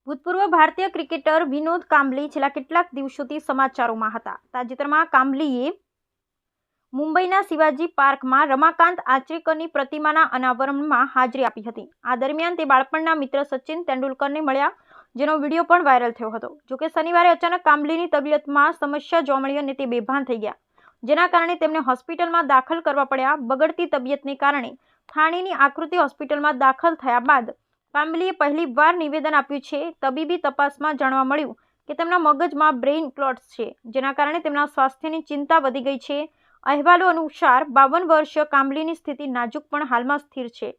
ભૂતપૂર્વ ભારતીય ક્રિકેટર વિનોદ કાંબલી છેલ્લા કેટલાક દિવસોથી સમાચારોમાં હતા. તાજેતરમાં કાંબલીએ મુંબઈના શિવાજી પાર્કમાં રમાકાંત આચરેકરની પ્રતિમાના અનાવરણમાં હાજરી આપી હતી. આ દરમિયાન તે બાળપણના મિત્ર સચિન તેંડુલકરને મળ્યા, જેનો વિડીયો પણ વાયરલ થયો હતો. જોકે શનિવારે અચાનક કાંબલીની તબિયતમાં સમસ્યા જોવા મળી અને તે બેભાન થઈ ગયા, જેના કારણે તેમને હોસ્પિટલમાં દાખલ કરવા પડ્યા. બગડતી તબિયતને કારણે થાણીની આકૃતિ હોસ્પિટલમાં દાખલ થયા બાદ કાંબલીએ પહેલીવાર નિવેદન આપ્યું છે. તબીબી તપાસમાં જાણવા મળ્યું કે તેમના મગજમાં બ્રેઇન ક્લોટ્સ છે, જેના કારણે તેમના સ્વાસ્થ્યની ચિંતા વધી ગઈ છે. અહેવાલો અનુસાર 52 વર્ષીય કાંબલીની સ્થિતિ નાજુક પણ હાલમાં સ્થિર છે.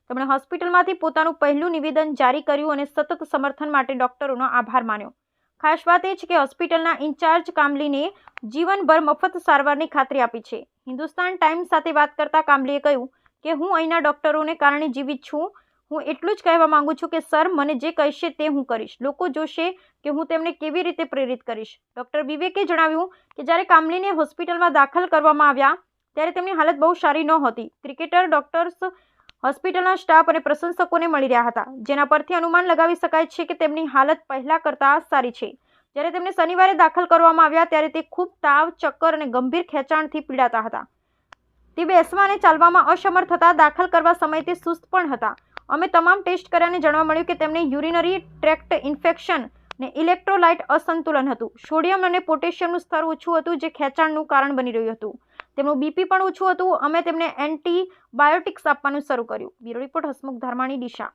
તેમણે હોસ્પિટલમાંથી પોતાનું પહેલું નિવેદન જારી કર્યું અને સતત સમર્થન માટે ડોક્ટરોનો આભાર માન્યો. ખાસ વાત એ છે કે હોસ્પિટલના ઇન્ચાર્જ કાંબલીને જીવનભર મફત સારવારની ખાતરી આપી છે. હિન્દુસ્તાન ટાઈમ્સ સાથે વાત કરતા કાંબલીએ કહ્યું કે હું અહીંના ડોક્ટરોને કારણે જીવિત છું. હું એટલું જ કહેવા માંગુ છું કે સર મને જે કહેશે તે હું કરીશ. લોકો જોશે કે હું તેમને કેવી રીતે પ્રેરિત કરીશ. ડોક્ટર વિવેકે જણાવ્યું કે જ્યારે કાંબલીને હોસ્પિટલમાં દાખલ કરવામાં આવ્યા ત્યારે તેમની હાલત બહુ સારી નહોતી. ક્રિકેટર, ડોક્ટર્સ, હોસ્પિટલના સ્ટાફ અને પ્રશંસકોને મળી રહ્યા હતા, જેના પરથી અનુમાન લગાવી શકાય છે કે તેમની હાલત પહેલા કરતાં સારી છે. જ્યારે તેમને શનિવારે દાખલ કરવામાં આવ્યા ત્યારે તે ખૂબ તાવ, ચક્કર અને ગંભીર ખેંચાણથી પીડાતા હતા. તે બેસવા અને ચાલવામાં અસમર્થ હતા. દાખલ કરવા સમયે તે સુસ્ત પણ હતા. અમે તમામ ટેસ્ટ કર્યાને જાણવા મળ્યું કે તેમને યુરિનરી ટ્રેક્ટ ઇન્ફેક્શન અને ઇલેક્ટ્રોલાઇટ અસંતુલન હતું. સોડિયમ અને પોટેશિયમનું સ્તર ઓછું હતું, જે ખેંચાણનું કારણ બની રહ્યું હતું. તેમનું બીપી પણ ઓછું હતું. અમે તેમને એન્ટીબાયોટિક્સ આપવાનું શરૂ કર્યું. બ્યુરો રિપોર્ટ, હસમુખ ધારમાણી, દિશા.